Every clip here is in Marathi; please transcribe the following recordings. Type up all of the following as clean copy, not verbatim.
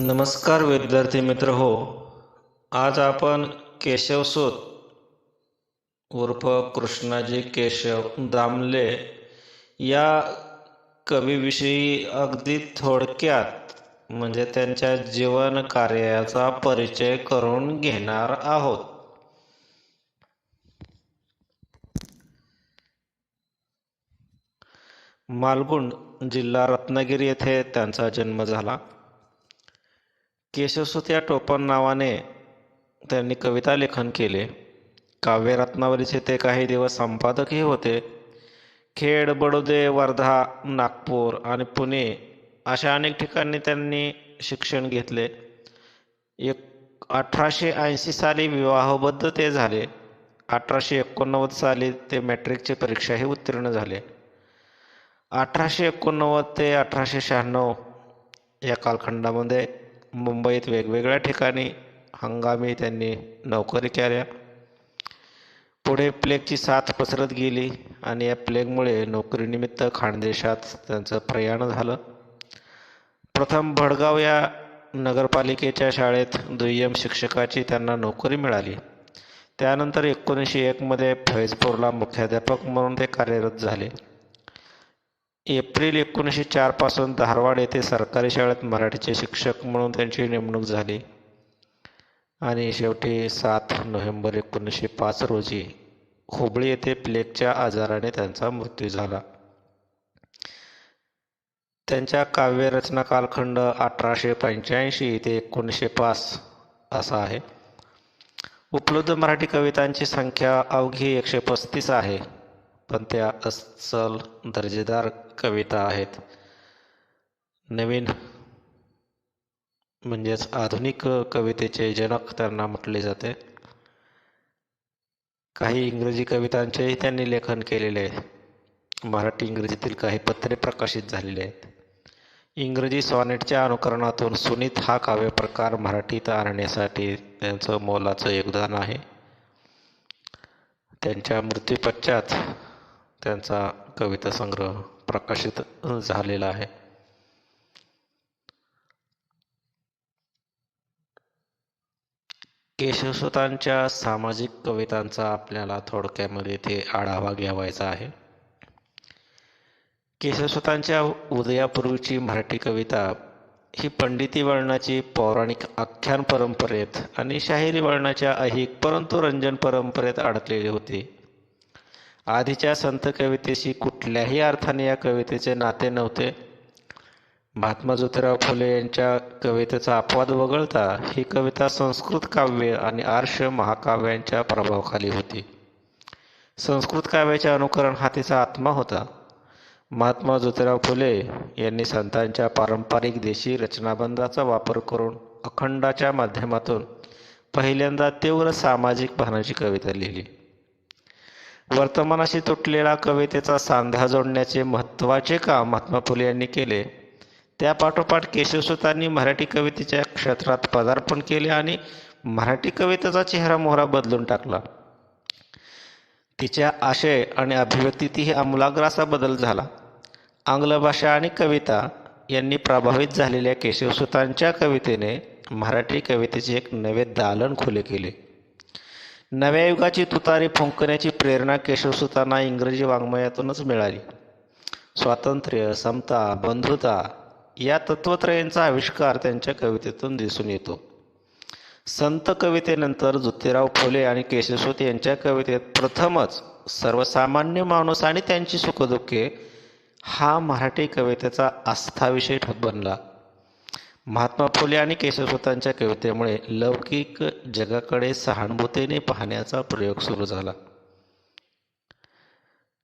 नमस्कार विद्यार्थी मित्र हो. आज आपण केशवसूत उर्फ कृष्णाजी केशव दामले या कवीविषयी अगदी थोडक्यात म्हणजे त्यांच्या जीवन कार्याचा परिचय करून घेणार आहोत. मालगुंड जिल्हा रत्नागिरी येथे त्यांचा जन्म झाला. केशवसूत या टोपण नावाने त्यांनी कविता लेखन केले. काव्यरत्नावलीचे ते काही दिवस संपादकही होते. खेड, बडोदे, वर्धा, नागपूर आणि पुणे अशा अनेक ठिकाणी त्यांनी शिक्षण घेतले. 1880 साली विवाहबद्ध ते झाले. 1889 साली ते मॅट्रिकची परीक्षाही उत्तीर्ण झाले. 1889 ते 1896 या कालखंडामध्ये मुंबईत वेगवेगळ्या ठिकाणी हंगामी त्यांनी नोकरी केल्या. पुढे प्लेगची साथ पसरत गेली आणि या प्लेगमुळे नोकरीनिमित्त खानदेशात त्यांचं प्रयाण झालं. प्रथम भडगाव या नगरपालिकेच्या शाळेत दुय्यम शिक्षकाची त्यांना नोकरी मिळाली. त्यानंतर 1901 मध्ये फैजपूरला मुख्याध्यापक म्हणून ते कार्यरत झाले. एप्रिल 1904 पासून धारवाड येथे सरकारी शाळेत मराठीचे शिक्षक म्हणून त्यांची नेमणूक झाली आणि शेवटी 7 नोव्हेंबर 1905 रोजी हुबळी येथे प्लेगच्या आजाराने त्यांचा मृत्यू झाला. त्यांच्या काव्यरचना कालखंड 1885 ते 1905 असा आहे. उपलब्ध मराठी कवितांची संख्या अवघी 135 आहे, पण त्या अस्सल दर्जेदार कविता आहेत. नवीन म्हणजेच आधुनिक कवितेचे जनक त्यांना म्हटले जाते. काही इंग्रजी कवितांचेही त्यांनी लेखन केलेले आहे. मराठी इंग्रजीतील काही पत्रे प्रकाशित झालेले आहेत. इंग्रजी सॉनेटच्या अनुकरणातून सुनीत हा काव्यप्रकार मराठीत आणण्यासाठी त्यांचं मोलाचं योगदान आहे. त्यांच्या मृत्यूपश्चात त्यांचा कविता संग्रह प्रकाशित झालेला आहे. केशवसूतांच्या सामाजिक कवितांचा आपल्याला थोडक्यामध्ये इथे आढावा घ्यावायचा आहे. केशवसूतांच्या उदयापूर्वीची मराठी कविता ही पंडिती वळणाची पौराणिक आख्यान परंपरेत आणि शाहिरी वळणाच्या ऐहिक परंतु रंजन परंपरेत अडकलेली होती. आधीच्या संत कवितेशी कुठल्याही अर्थाने या कवितेचे नाते नव्हते. महात्मा ज्योतिराव फुले यांच्या कवितेचा अपवाद वगळता ही कविता संस्कृत काव्य आणि आर्ष महाकाव्यांच्या प्रभावाखाली होती. संस्कृत काव्याचे अनुकरण हा तिचा आत्मा होता. महात्मा ज्योतिराव फुले यांनी संतांच्या पारंपरिक देशी रचनाबंधाचा वापर करून अखंडाच्या माध्यमातून पहिल्यांदा तीव्र सामाजिक भावनाची कविता लिहिली. वर्तमानाशी तुटलेला कवितेचा सांधा जोडण्याचे महत्त्वाचे काम महात्मा फुले यांनी केले. त्यापाठोपाठ केशवसूतांनी मराठी कवितेच्या क्षेत्रात पदार्पण केले आणि मराठी कवितेचा चेहरामोहरा बदलून टाकला. तिच्या आशय आणि अभिव्यक्तीतही आमूलाग्र असा बदल झाला. आंग्ल भाषा आणि कविता यांनी प्रभावित झालेल्या केशवसूतांच्या कवितेने मराठी कवितेचे एक नवे दालन खुले केले. नव्या युगाची तुतारी फुंकण्याची प्रेरणा केशवसूतांना इंग्रजी वाङ्मयातूनच मिळाली. स्वातंत्र्य, समता, बंधुता या तत्त्वत्रयांचा आविष्कार त्यांच्या कवितेतून दिसून येतो. संत कवितेनंतर ज्योतिराव फुले आणि केशवसूत यांच्या कवितेत प्रथमच सर्वसामान्य माणूस आणि त्यांची सुखदुःखे हा मराठी कवितेचा आस्थाविषय बनला. महात्मा फुले आणि केशवसूतांच्या कवितेमुळे लौकिक जगाकडे सहानुभूतीने पाहण्याचा प्रयोग सुरू झाला.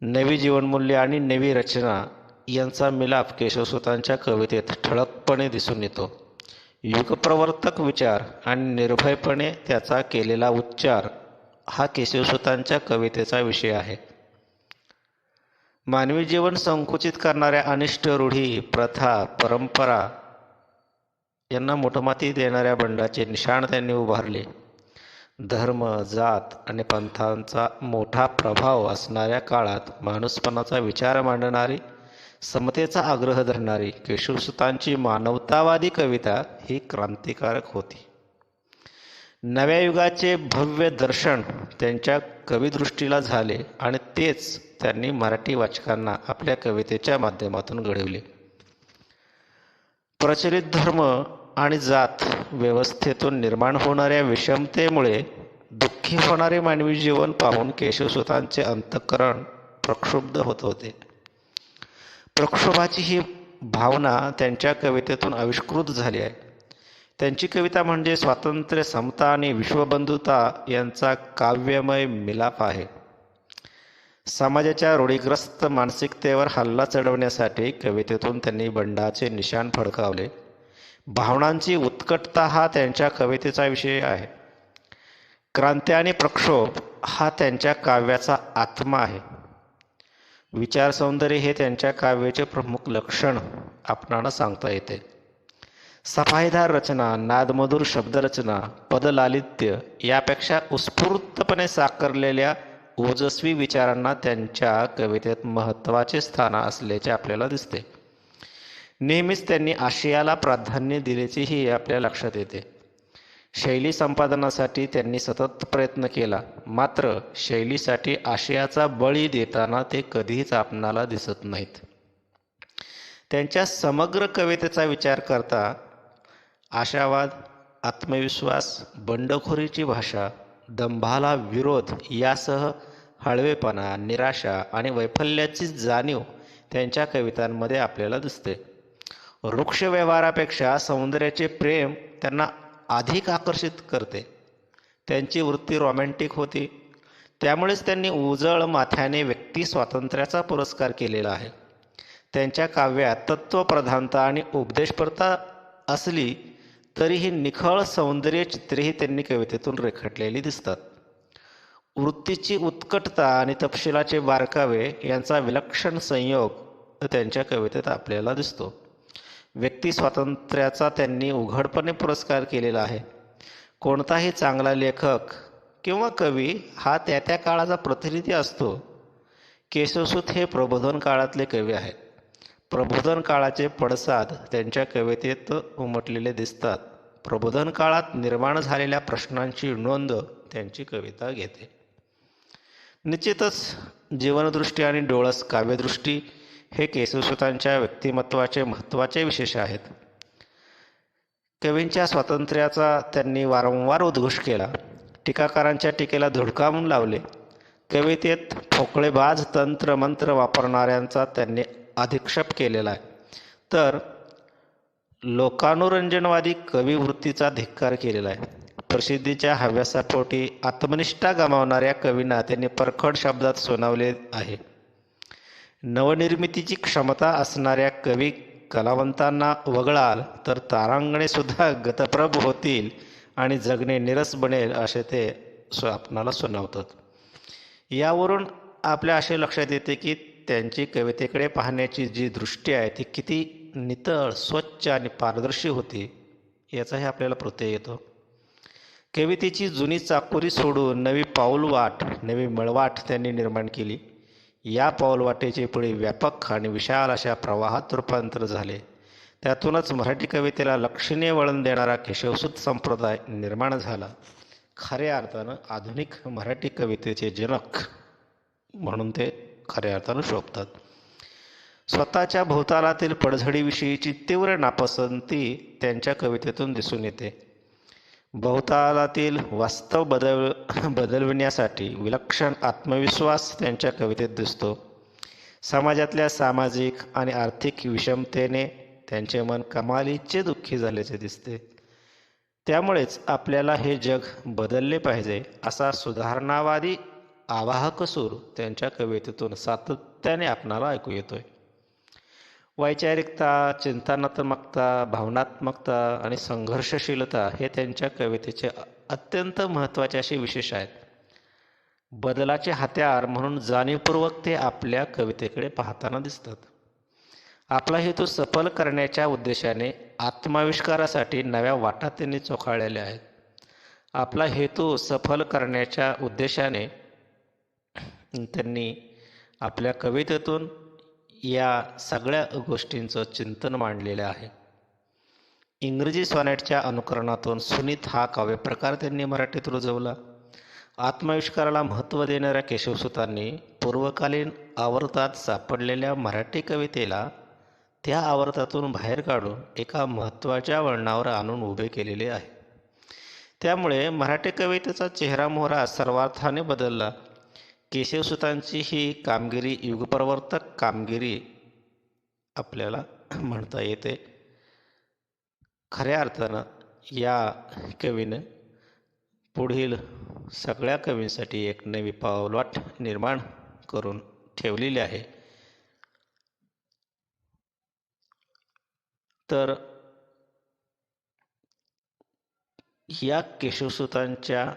नवी जीवनमूल्य आणि नवी रचना यांचा मिलाप केशवसूतांच्या कवितेत ठळकपणे दिसून येतो. युगप्रवर्तक विचार आणि निर्भयपणे त्याचा केलेला उच्चार हा केशवसूतांच्या कवितेचा विषय आहे. मानवी जीवन संकुचित करणाऱ्या अनिष्ट रूढी, प्रथा, परंपरा यांना मोठमाती देणाऱ्या बंडाचे निशाण त्यांनी उभारले. धर्म, जात आणि पंथांचा मोठा प्रभाव असणाऱ्या काळात माणूसपणाचा विचार मांडणारी समतेचा आग्रह धरणारी केशवसुतांची मानवतावादी कविता ही क्रांतिकारक होती. नव्या युगाचे भव्य दर्शन त्यांच्या कविदृष्टीला झाले आणि तेच त्यांनी मराठी वाचकांना आपल्या कवितेच्या माध्यमातून घडविले. प्रचलित धर्म आणि जात व्यवस्थेतून निर्माण होणाऱ्या विषमतेमुळे दुःखी होणारे मानवी जीवन पाहून केशवसुतांचे अंतःकरण प्रक्षुब्ध होत होते. प्रक्षोभाची ही भावना त्यांच्या कवितेतून आविष्कृत झाली आहे. त्यांची कविता म्हणजे स्वातंत्र्य, समता आणि विश्वबंधुता यांचा काव्यमय मिलाप आहे. समाजाच्या रूढीग्रस्त मानसिकतेवर हल्ला चढवण्यासाठी कवितेतून त्यांनी बंडाचे निशाण फडकावले. भावनांची उत्कटता हा त्यांच्या कवितेचा विषय आहे. क्रांती आणि प्रक्षोभ हा त्यांच्या काव्याचा आत्मा आहे. विचार सौंदर्य हे त्यांच्या काव्याचे प्रमुख लक्षण आपणाला सांगता येते. सफाईदार रचना, नादमधुर शब्दरचना, पदलालित्य यापेक्षा उत्स्फूर्तपणे साकारलेल्या ओजस्वी विचारांना त्यांच्या कवितेत महत्त्वाचे स्थान असल्याचे आपल्याला दिसते. नेहमीच त्यांनी आशयाला प्राधान्य दिल्याचेही आपल्या लक्षात येते. शैली संपादनासाठी त्यांनी सतत प्रयत्न केला, मात्र शैलीसाठी आशयाचा बळी देताना ते कधीच आपणाला दिसत नाहीत. त्यांच्या समग्र कवितेचा विचार करता आशावाद, आत्मविश्वास, बंडखोरीची भाषा, दंभाला विरोध यासह हळवेपणा, निराशा आणि वैफल्याची जाणीव त्यांच्या कवितांमध्ये आपल्याला दिसते. वृक्ष व्यवहारापेक्षा सौंदर्याचे प्रेम त्यांना अधिक आकर्षित करते. त्यांची वृत्ती रोमॅन्टिक होती. त्यामुळेच त्यांनी उजळ माथ्याने व्यक्ती स्वातंत्र्याचा पुरस्कार केलेला आहे. त्यांच्या काव्यात तत्त्वप्रधानता आणि उपदेशप्रता असली तरीही निखळ सौंदर्य चित्रेही त्यांनी कवितेतून रेखाटलेली दिसतात. वृत्तीची उत्कटता आणि तपशिलाचे बारकावे यांचा विलक्षण संयोग त्यांच्या कवितेत आपल्याला दिसतो. व्यक्ती स्वातंत्र्याचा त्यांनी उघडपणे पुरस्कार केलेला आहे. कोणताही चांगला लेखक किंवा कवी हा त्या त्या काळाचा प्रतिनिधी असतो. केशवसूत हे प्रबोधन काळातले कवी आहेत. प्रबोधन काळाचे पडसाद त्यांच्या कवितेत उमटलेले दिसतात. प्रबोधन काळात निर्माण झालेल्या प्रश्नांची नोंद त्यांची कविता घेते. निश्चितच जीवनदृष्टी आणि डोळस काव्यदृष्टी हे केशवसूतांच्या व्यक्तिमत्वाचे महत्त्वाचे विशेष आहेत. कवींच्या स्वातंत्र्याचा त्यांनी वारंवार उद्घोष केला. टीकाकारांच्या टीकेला धुडकावून लावले. कवितेत ठोकळेबाज तंत्रमंत्र वापरणाऱ्यांचा त्यांनी अधिक्षेप केलेला आहे, तर लोकानुरंजनवादी कविवृत्तीचा धिक्कार केलेला आहे. प्रसिद्धीच्या हव्यासापोटी आत्मनिष्ठा गमावणाऱ्या कवींना त्यांनी परखड शब्दात सुनावले आहे. नवनिर्मितीची क्षमता असणाऱ्या कवी कलावंतांना वगळाल तर तारांगणे सुद्धा गतप्रभ होतील आणि जगणे निरस बनेल असे ते आपणाला सुनावतात. यावरून आपल्या असे लक्षात येते की त्यांची कवितेकडे पाहण्याची जी दृष्टी आहे ती किती नितळ, स्वच्छ आणि पारदर्शी होती याचाही आपल्याला प्रत्यय येतो. कवितेची जुनी चाकोरी सोडून नवी पाऊलवाट, नवी मळवाट त्यांनी निर्माण केली. या पाऊलवाटेचे पुढे व्यापक आणि विशाल अशा प्रवाहात रूपांतर झाले. त्यातूनच मराठी कवितेला लक्षणीय वळण देणारा केशवसूत संप्रदाय निर्माण झाला. खऱ्या अर्थानं आधुनिक मराठी कवितेचे जनक म्हणून ते खऱ्या अर्थानं शोभतात. स्वतःच्या भोवतालातील पडझडीविषयीची तीव्र नापसंती त्यांच्या कवितेतून दिसून येते. भोवतालातील वास्तव बदलविण्यासाठी विलक्षण आत्मविश्वास त्यांच्या कवितेत दिसतो. समाजातल्या सामाजिक आणि आर्थिक विषमतेने त्यांचे मन कमालीचे दुःखी झाल्याचे दिसते. त्यामुळेच आपल्याला हे जग बदलले पाहिजे असा सुधारणावादी आवाहक सूर त्यांच्या कवितेतून सातत्याने आपणाला ऐकू येतोय. वैचारिकता, चिंतनात्मकता, भावनात्मकता आणि संघर्षशीलता हे त्यांच्या कवितेचे अत्यंत महत्त्वाचे असे विशेष आहेत. बदलाचे हत्यार म्हणून जाणीवपूर्वक ते आपल्या कवितेकडे पाहताना दिसतात. आपला हेतू सफल करण्याच्या उद्देशाने आत्माविष्कारासाठी नव्या वाटा त्यांनी चोखाळलेल्या आहेत. आपला हेतू सफल करण्याच्या उद्देशाने त्यांनी आपल्या कवितेतून या सगळ्या गोष्टींचं चिंतन मांडलेलं आहे. इंग्रजी सॉनेटच्या अनुकरणातून सुनीत हा काव्यप्रकार त्यांनी मराठीत रुजवला. आत्माविष्काराला महत्त्व देणाऱ्या केशवसुतांनी पूर्वकालीन आवर्तात सापडलेल्या मराठी कवितेला त्या आवर्तातून बाहेर काढून एका महत्त्वाच्या वळणावर आणून उभे केलेले आहे. त्यामुळे मराठी कवितेचा चेहरामोहरा सर्वार्थाने बदलला. केशवसुतांची ही कामगिरी युगप्रवर्तक कामगिरी आपल्याला म्हणता येते. खऱ्या अर्थानं या कवीनं पुढील सगळ्या कवींसाठी एक नवी पावलवाट निर्माण करून ठेवलेली आहे. तर या केशवसुतांच्या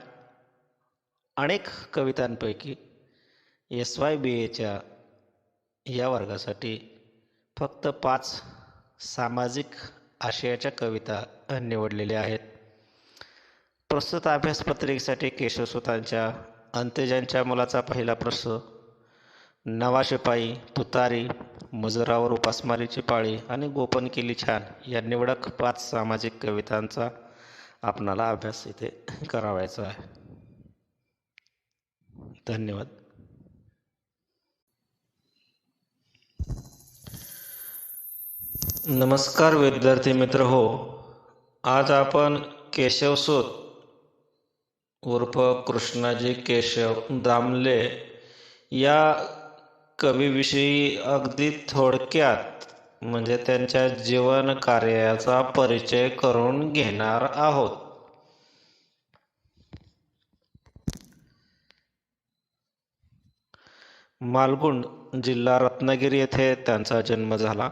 अनेक कवितांपैकी SYBAच्या या वर्गासाठी फक्त 5 सामाजिक आशयाच्या कविता निवडलेल्या आहेत. प्रस्तुत अभ्यासपत्रिकेसाठी केशवसुतांच्या अंत्यजांच्या मुलाचा पहिला प्रश्न, नवा शिपाई, तुतारी, मजुरावर उपासमारीची पाळी आणि गोपन केली छान या निवडक 5 सामाजिक कवितांचा आपणाला अभ्यास इथे करावायचा आहे. धन्यवाद. नमस्कार विद्यार्थी मित्र हो, आज आपण केशवसूत उर्फ कृष्णाजी केशव दामले या कवीविषयी अगदी थोडक्यात म्हणजे त्यांच्या जीवन कार्याचा परिचय करून घेणार आहोत. मालगुंड जिल्हा रत्नागिरी येथे त्यांचा जन्म झाला.